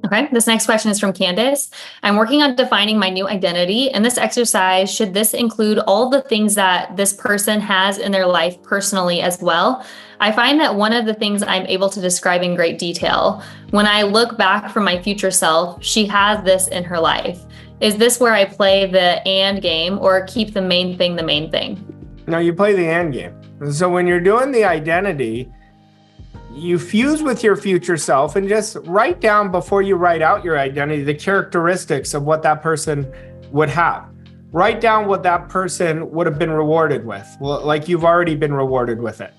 Okay, this next question is from Candace. I'm working on defining my new identity. In this exercise, should this include all the things that this person has in their life personally as well? I find that one of the things I'm able to describe in great detail. When I look back from my future self, she has this in her life. Is this where I play the and game or keep the main thing the main thing? No, you play the and game. So when you're doing the identity, you fuse with your future self and just write down before you write out your identity, the characteristics of what that person would have. Write down what that person would have been rewarded with, well, like you've already been rewarded with it.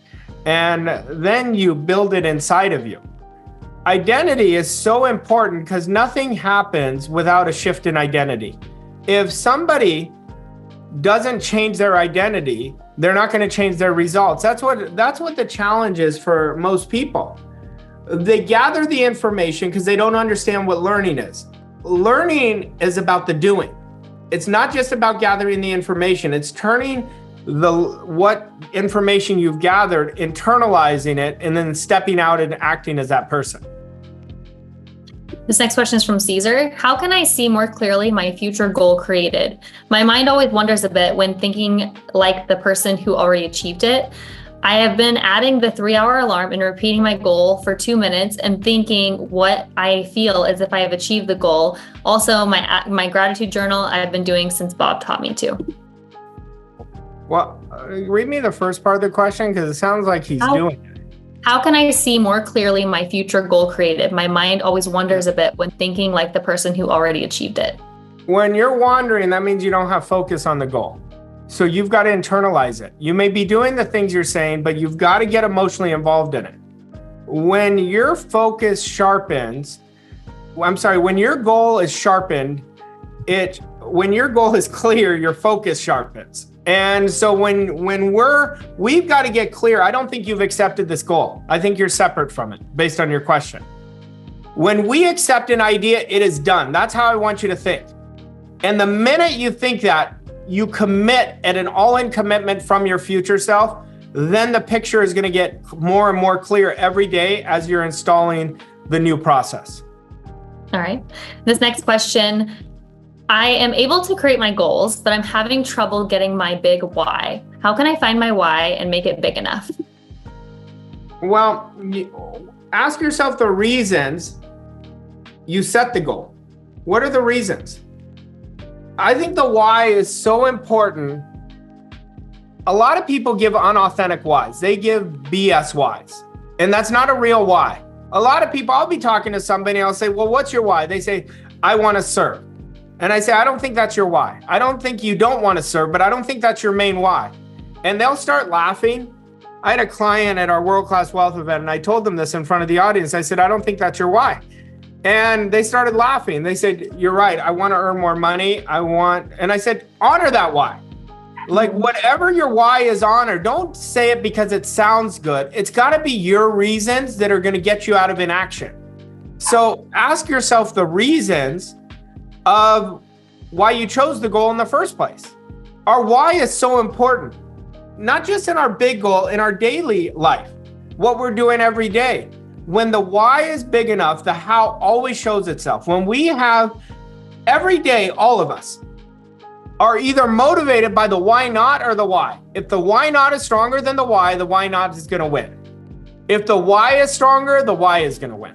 And then you build it inside of you. Identity is so important because nothing happens without a shift in identity. If somebody doesn't change their identity, they're not going to change their results. That's what the challenge is for most people. They gather the information because they don't understand what learning is. Learning is about the doing. It's not just about gathering the information. It's turning what information you've gathered, internalizing it, and then stepping out and acting as that person. This next question is from Caesar. How can I see more clearly my future goal created? My mind always wanders a bit when thinking like the person who already achieved it. I have been adding the 3-hour alarm and repeating my goal for 2 minutes and thinking what I feel as if I have achieved the goal. Also, my gratitude journal I've been doing since Bob taught me to. Well, read me the first part of the question because it sounds like he's doing it. How can I see more clearly my future goal created? My mind always wanders a bit when thinking like the person who already achieved it. When you're wandering, that means you don't have focus on the goal. So you've got to internalize it. You may be doing the things you're saying, but you've got to get emotionally involved in it. When your focus sharpens, when your goal is sharpened, when your goal is clear, your focus sharpens. And so when we've got to get clear. I don't think you've accepted this goal. I think you're separate from it based on your question. When we accept an idea, it is done. That's how I want you to think. And the minute you think that, you commit at an all-in commitment from your future self, then the picture is going to get more and more clear every day as you're installing the new process. All right. This next question. I am able to create my goals, but I'm having trouble getting my big why. How can I find my why and make it big enough? Well, ask yourself the reasons you set the goal. What are the reasons? I think the why is so important. A lot of people give unauthentic whys. They give BS whys, and that's not a real why. A lot of people, I'll be talking to somebody, I'll say, well, what's your why? They say, I want to serve. And I say, I don't think that's your why. I don't think you don't want to serve, but I don't think that's your main why. And they'll start laughing. I had a client at our World Class Wealth event, and I told them this in front of the audience. I said, I don't think that's your why. And they started laughing. They said, you're right. I want to earn more money. And I said, honor that why. Like whatever your why is, honor. Don't say it because it sounds good. It's got to be your reasons that are going to get you out of inaction. So ask yourself the reasons of why you chose the goal in the first place. Our why is so important, not just in our big goal, in our daily life, what we're doing every day. When the why is big enough, the how always shows itself. When we have every day, all of us are either motivated by the why not or the why. If the why not is stronger than the why not is going to win. If the why is stronger, the why is going to win.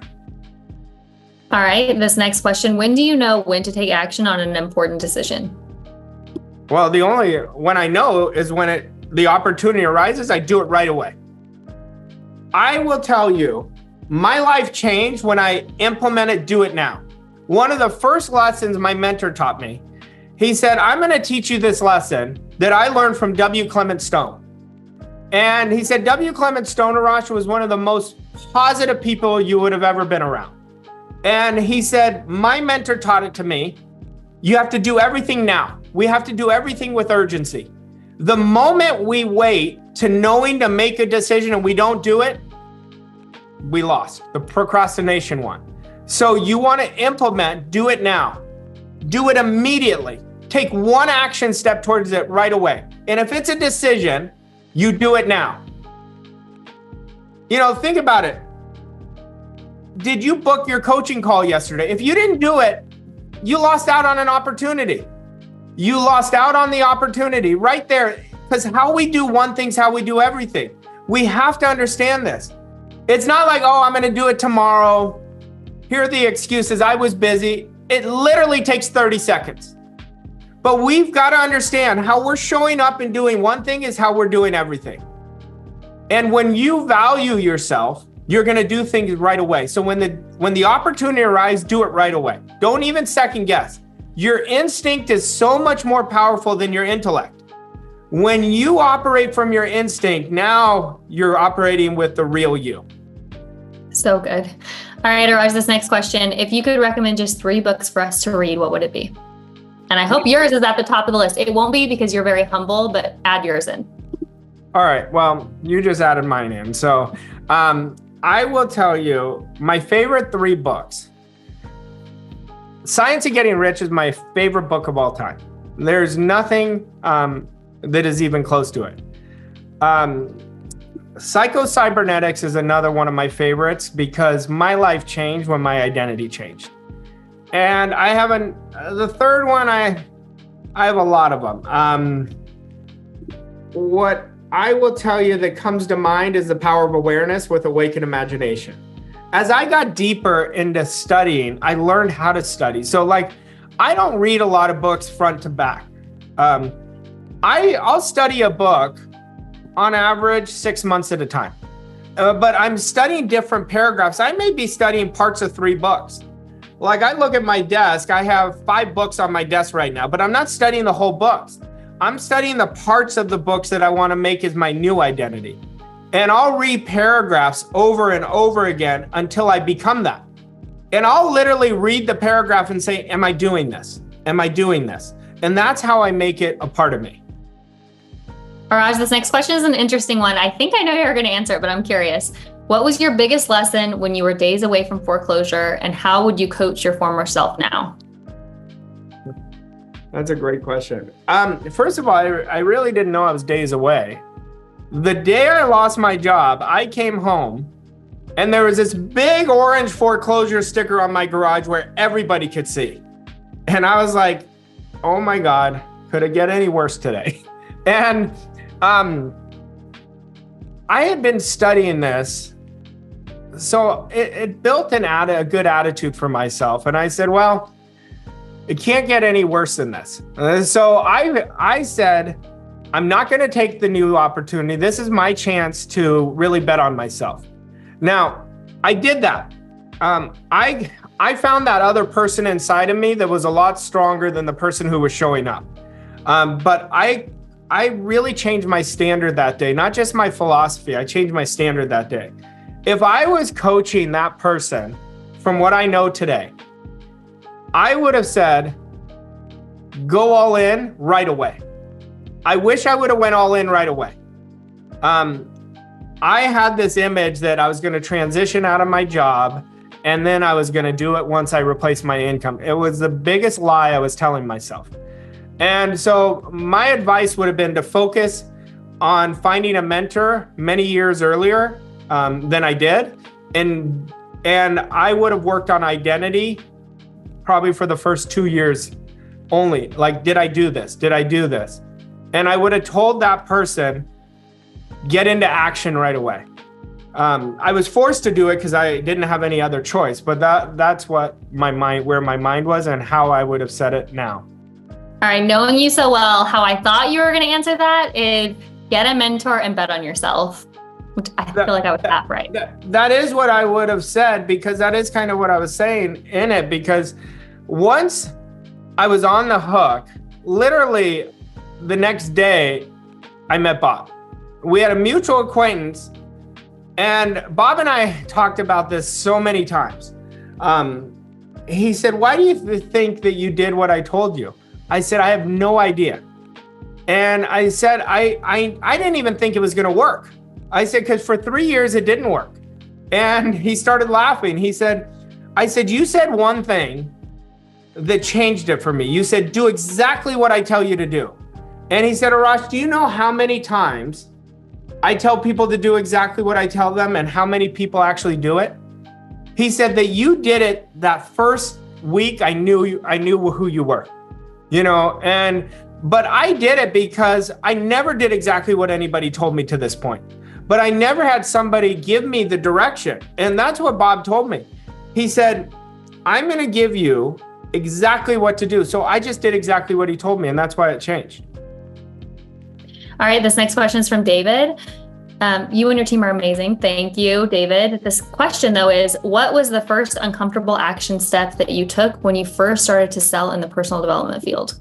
All right, this next question. When do you know when to take action on an important decision? Well, when I know is when the opportunity arises, I do it right away. I will tell you, my life changed when I implemented do it now. One of the first lessons my mentor taught me, he said, I'm going to teach you this lesson that I learned from W. Clement Stone. And he said, W. Clement Stone, Arash, was one of the most positive people you would have ever been around. And he said, my mentor taught it to me. You have to do everything now. We have to do everything with urgency. The moment we wait to knowing to make a decision and we don't do it, we lost. The procrastination one. So you want to implement, do it now. Do it immediately. Take one action step towards it right away. And if it's a decision, you do it now. Think about it. did you book your coaching call yesterday? If you didn't do it, you lost out on an opportunity. You lost out on the opportunity right there, because how we do one thing's how we do everything. We have to understand this. It's not like, oh, I'm going to do it tomorrow. Here are the excuses. I was busy. It literally takes 30 seconds. But we've got to understand how we're showing up and doing one thing is how we're doing everything. And when you value yourself, you're going to do things right away. So when the opportunity arises, do it right away. Don't even second guess. Your instinct is so much more powerful than your intellect. When you operate from your instinct, now you're operating with the real you. So good. All right, Iraj, this next question. If you could recommend just 3 books for us to read, what would it be? And I hope yours is at the top of the list. It won't be because you're very humble, but add yours in. All right. Well, you just added mine in. So I will tell you my favorite 3 books. Science of Getting Rich is my favorite book of all time. There's nothing that is even close to it. Psycho-Cybernetics is another one of my favorites because my life changed when my identity changed. And I have the third one, I have a lot of them. What I will tell you that comes to mind is The Power of Awareness with Awakened Imagination. As I got deeper into studying, I learned how to study. So I don't read a lot of books front to back. I'll study a book on average 6 months at a time. But I'm studying different paragraphs. I may be studying parts of 3 books. I look at my desk, I have 5 books on my desk right now, but I'm not studying the whole books. I'm studying the parts of the books that I want to make as my new identity. And I'll read paragraphs over and over again until I become that. And I'll literally read the paragraph and say, am I doing this? Am I doing this? And that's how I make it a part of me. Iraj, this next question is an interesting one. I think I know you're going to answer it, but I'm curious. What was your biggest lesson when you were days away from foreclosure, and how would you coach your former self now? That's a great question. First of all, I really didn't know I was days away. The day I lost my job, I came home and there was this big orange foreclosure sticker on my garage where everybody could see. And I was like, oh my God, could it get any worse today? And I had been studying this. So it built a good attitude for myself. And I said, well, it can't get any worse than this. So I said, I'm not going to take the new opportunity. This is my chance to really bet on myself. Now, I did that. I found that other person inside of me that was a lot stronger than the person who was showing up. But I really changed my standard that day, not just my philosophy. I changed my standard that day. If I was coaching that person from what I know today, I would have said, go all in right away. I wish I would have went all in right away. I had this image that I was going to transition out of my job and then I was going to do it once I replaced my income. It was the biggest lie I was telling myself. And so my advice would have been to focus on finding a mentor many years earlier than I did. And I would have worked on identity probably for the first 2 years only. Did I do this? Did I do this? And I would have told that person, get into action right away. I was forced to do it because I didn't have any other choice, but that's what where my mind was and how I would have said it now. All right, knowing you so well, how I thought you were going to answer that is get a mentor and bet on yourself, which I feel like I would have right. That is what I would have said, because that is kind of what I was saying in it, because once I was on the hook, literally the next day I met Bob. We had a mutual acquaintance, and Bob and I talked about this so many times. He said, why do you think that you did what I told you? I said, I have no idea. And I said, I didn't even think it was going to work. I said, because for 3 years it didn't work. And he started laughing. I said, you said one thing that changed it for me. You said, do exactly what I tell you to do. And he said, Arash, do you know how many times I tell people to do exactly what I tell them and how many people actually do it? He said that you did it that first week. I knew who you were, but I did it because I never did exactly what anybody told me to this point. But I never had somebody give me the direction. And that's what Bob told me. He said, I'm going to give you exactly what to do. So I just did exactly what he told me. And that's why it changed. All right. This next question is from David. You and your team are amazing. Thank you, David. This question, though, is what was the first uncomfortable action step that you took when you first started to sell in the personal development field?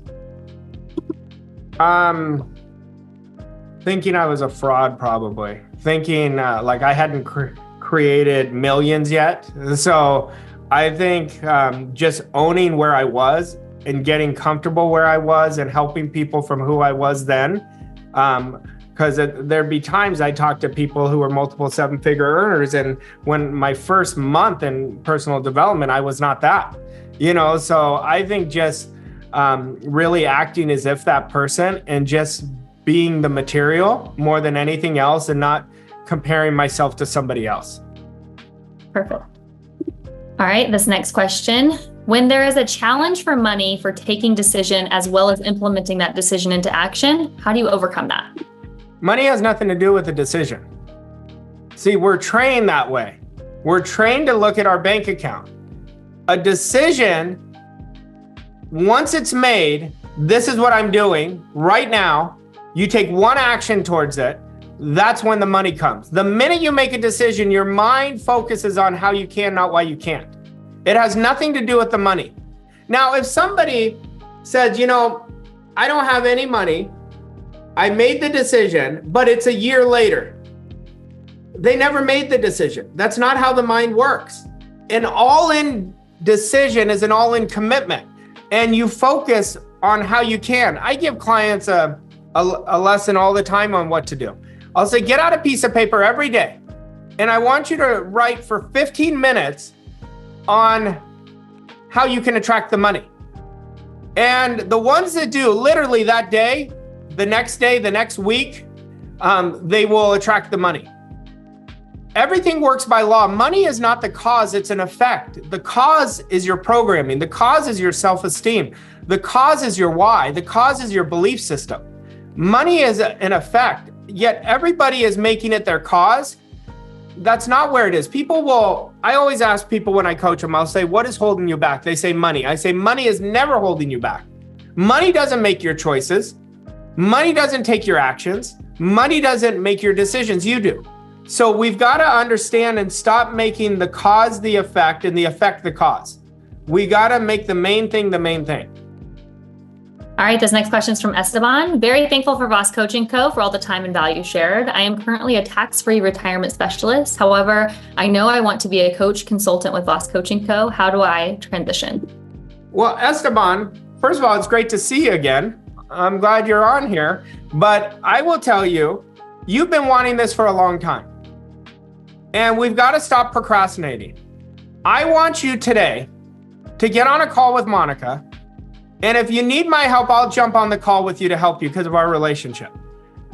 Thinking I was a fraud, probably. Thinking like I hadn't created millions yet. So I think just owning where I was and getting comfortable where I was and helping people from who I was then. Because there'd be times I talked to people who were multiple seven-figure earners, and when my first month in personal development, I was not that. So I think just really acting as if that person and just being the material more than anything else and not comparing myself to somebody else. Perfect. All right, this next question. When there is a challenge for money for taking decision as well as implementing that decision into action, how do you overcome that? Money has nothing to do with the decision. See, we're trained that way. We're trained to look at our bank account. A decision, once it's made, this is what I'm doing right now. You take one action towards it. That's when the money comes. The minute you make a decision, your mind focuses on how you can, not why you can't. It has nothing to do with the money. Now, if somebody says, I don't have any money, I made the decision, but it's a year later. They never made the decision. That's not how the mind works. An all-in decision is an all-in commitment, and you focus on how you can. I give clients a lesson all the time on what to do. I'll say, get out a piece of paper every day, and I want you to write for 15 minutes on how you can attract the money. And the ones that do literally that day, the next week, they will attract the money. Everything works by law. Money is not the cause, it's an effect. The cause is your programming. The cause is your self-esteem. The cause is your why. The cause is your belief system. Money is an effect, yet everybody is making it their cause. That's not where it is. I always ask people when I coach them, I'll say, what is holding you back? They say money. I say, money is never holding you back. Money doesn't make your choices. Money doesn't take your actions. Money doesn't make your decisions. You do. So we've got to understand and stop making the cause the effect and the effect the cause. We got to make the main thing the main thing. All right, this next question is from Esteban. Very thankful for Voss Coaching Co. for all the time and value shared. I am currently a tax-free retirement specialist. However, I know I want to be a coach consultant with Voss Coaching Co. How do I transition? Well, Esteban, first of all, it's great to see you again. I'm glad you're on here, but I will tell you, you've been wanting this for a long time, and we've got to stop procrastinating. I want you today to get on a call with Monica, and if you need my help, I'll jump on the call with you to help you because of our relationship.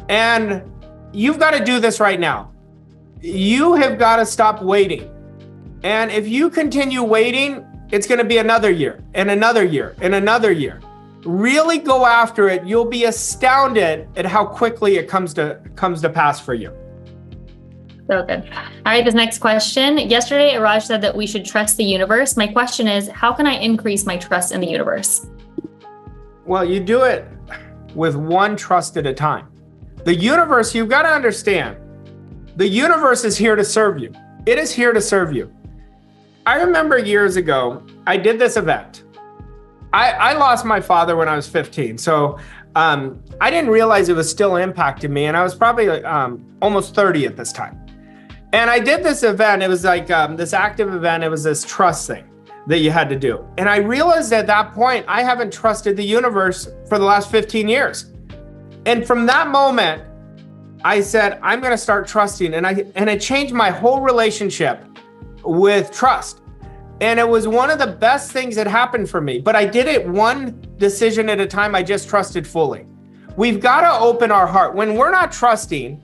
And you've got to do this right now. You have got to stop waiting. And if you continue waiting, it's going to be another year and another year and another year. Really go after it. You'll be astounded at how quickly it comes to pass for you. So good. All right, this next question. Yesterday, Raj said that we should trust the universe. My question is, how can I increase my trust in the universe? Well, you do it with one trust at a time. The universe, you've got to understand, the universe is here to serve you. It is here to serve you. I remember years ago, I did this event. I lost my father when I was 15. So I didn't realize it was still impacting me. And I was probably almost 30 at this time. And I did this event. It was like this active event. It was this trust thing that you had to do. And I realized at that point, I haven't trusted the universe for the last 15 years. And from that moment, I said, I'm going to start trusting. And it changed my whole relationship with trust. And it was one of the best things that happened for me. But I did it one decision at a time. I just trusted fully. We've got to open our heart. When we're not trusting,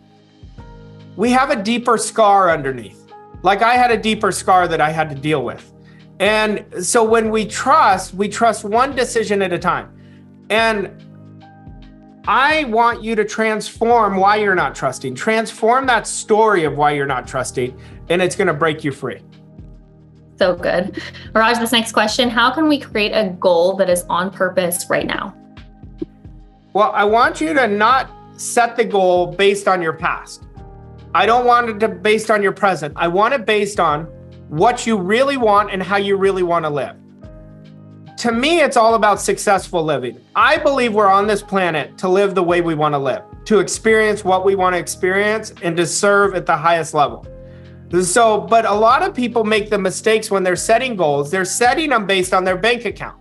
we have a deeper scar underneath. Like I had a deeper scar that I had to deal with. And so when we trust one decision at a time. And I want you to transform why you're not trusting. Transform that story of why you're not trusting, and it's going to break you free. So good. Raj, this next question, how can we create a goal that is on purpose right now? Well, I want you to not set the goal based on your past. I don't want it to based on your present. I want it based on what you really want and how you really want to live. To me, it's all about successful living. I believe we're on this planet to live the way we want to live, to experience what we want to experience, and to serve at the highest level. So, but a lot of people make the mistakes when they're setting goals. They're setting them based on their bank account.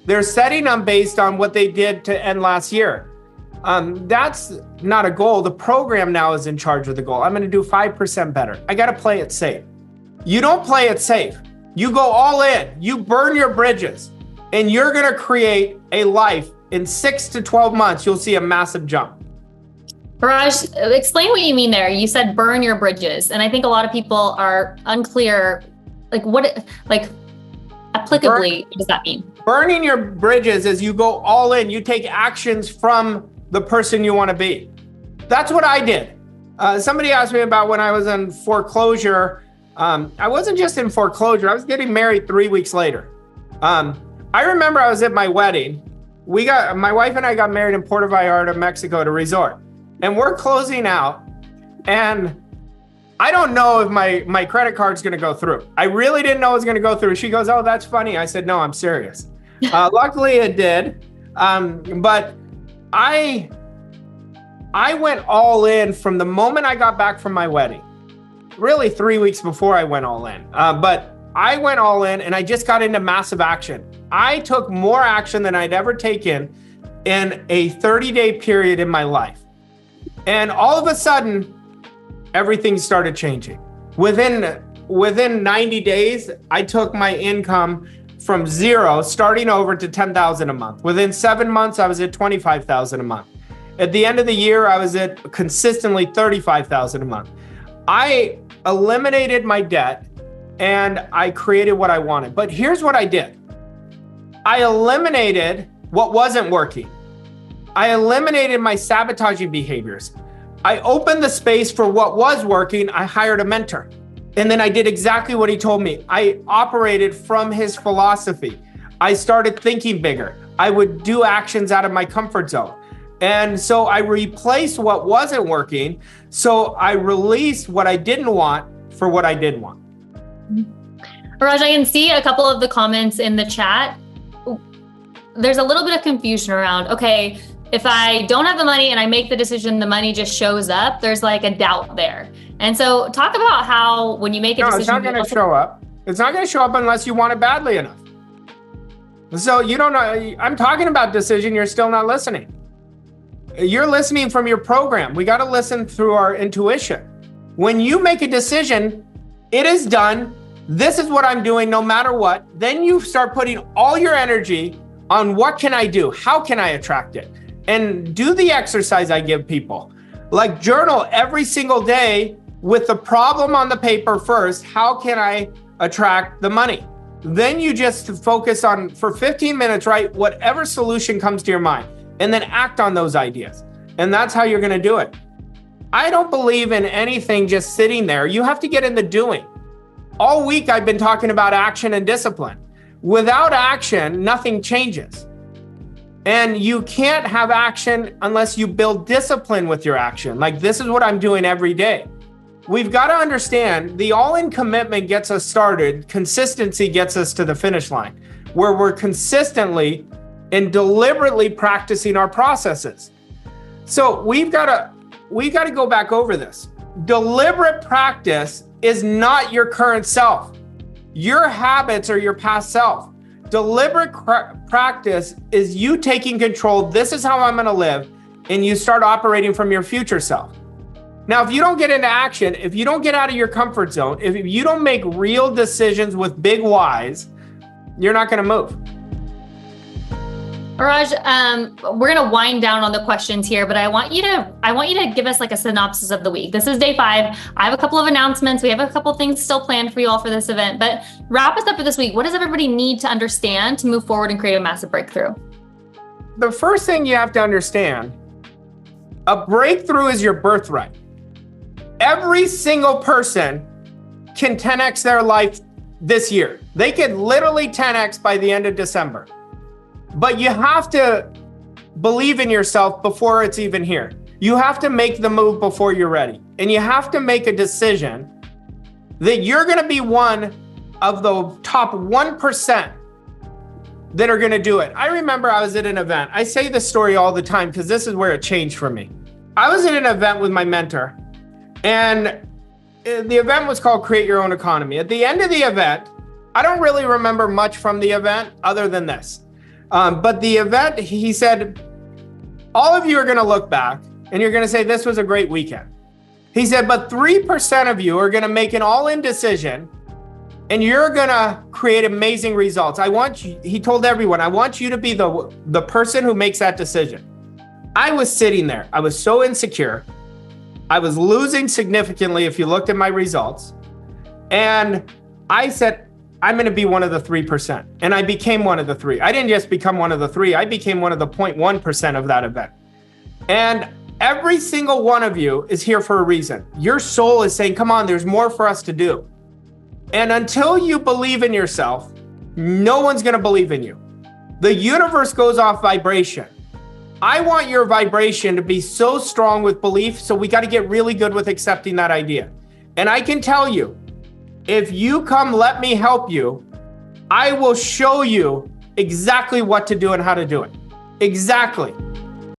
They're setting them based on what they did to end last year. That's not a goal. The program now is in charge of the goal. I'm going to do 5% better. I got to play it safe. You don't play it safe. You go all in. You burn your bridges. And you're going to create a life in 6 to 12 months. You'll see a massive jump. Raj, explain what you mean there. You said burn your bridges. And I think a lot of people are unclear, applicably, what does that mean? Burning your bridges is you go all in. You take actions from the person you want to be. That's what I did. Somebody asked me about when I was in foreclosure. I wasn't just in foreclosure. I was getting married 3 weeks later. I remember I was at my wedding. My wife and I got married in Puerto Vallarta, Mexico at a resort. And we're closing out. And I don't know if my credit card's going to go through. I really didn't know it was going to go through. She goes, "Oh, that's funny." I said, "No, I'm serious." Luckily it did. But I went all in from the moment I got back from my wedding. Really 3 weeks before I went all in. But I went all in and I just got into massive action. I took more action than I'd ever taken in a 30-day period in my life. And all of a sudden, everything started changing. Within 90 days, I took my income from zero, starting over, to $10,000 a month. Within 7 months, I was at $25,000 a month. At the end of the year, I was at consistently $35,000 a month. I eliminated my debt and I created what I wanted. But here's what I did. I eliminated what wasn't working. I eliminated my sabotaging behaviors. I opened the space for what was working. I hired a mentor. And then I did exactly what he told me. I operated from his philosophy. I started thinking bigger. I would do actions out of my comfort zone. And so I replaced what wasn't working. So I released what I didn't want for what I did want. Raj, I can see a couple of the comments in the chat. There's a little bit of confusion around, okay, if I don't have the money and I make the decision, the money just shows up. There's like a doubt there. And so talk about how when you make a decision. It's not going to show up. It's not going to show up unless you want it badly enough. So you don't know. I'm talking about decision. You're still not listening. You're listening from your program. We got to listen through our intuition. When you make a decision, it is done. This is what I'm doing no matter what. Then you start putting all your energy on what can I do? How can I attract it? And do the exercise I give people. Like journal every single day with the problem on the paper first. How can I attract the money? Then you just focus on, for 15 minutes, write whatever solution comes to your mind and then act on those ideas. And that's how you're going to do it. I don't believe in anything just sitting there. You have to get in the doing. All week I've been talking about action and discipline. Without action, nothing changes. And you can't have action unless you build discipline with your action. Like this is what I'm doing every day. We've got to understand the all-in commitment gets us started. Consistency gets us to the finish line where we're consistently and deliberately practicing our processes. So we've got to go back over this. Deliberate practice is not your current self. Your habits are your past self. Deliberate practice is you taking control. This is how I'm going to live. And you start operating from your future self. Now, if you don't get into action, if you don't get out of your comfort zone, if you don't make real decisions with big whys, you're not going to move. Raj, we're gonna wind down on the questions here, but I want you to give us like a synopsis of the week. This is day 5. I have a couple of announcements. We have a couple of things still planned for you all for this event, but wrap us up for this week. What does everybody need to understand to move forward and create a massive breakthrough? The first thing you have to understand, a breakthrough is your birthright. Every single person can 10x their life this year. They can literally 10x by the end of December. But you have to believe in yourself before it's even here. You have to make the move before you're ready. And you have to make a decision that you're going to be one of the top 1% that are going to do it. I remember I was at an event. I say this story all the time because this is where it changed for me. I was at an event with my mentor, and the event was called Create Your Own Economy. At the end of the event, I don't really remember much from the event other than this. But the event, he said, all of you are going to look back and you're going to say, this was a great weekend. He said, but 3% of you are going to make an all-in decision and you're going to create amazing results. I want you, he told everyone, I want you to be the person who makes that decision. I was sitting there. I was so insecure. I was losing significantly if you looked at my results. And I said, I'm going to be one of the 3%. And I became one of the 3. I didn't just become one of the 3. I became one of the 0.1% of that event. And every single one of you is here for a reason. Your soul is saying, come on, there's more for us to do. And until you believe in yourself, no one's going to believe in you. The universe goes off vibration. I want your vibration to be so strong with belief, so we got to get really good with accepting that idea. And I can tell you, if you come, let me help you, I will show you exactly what to do and how to do it. Exactly.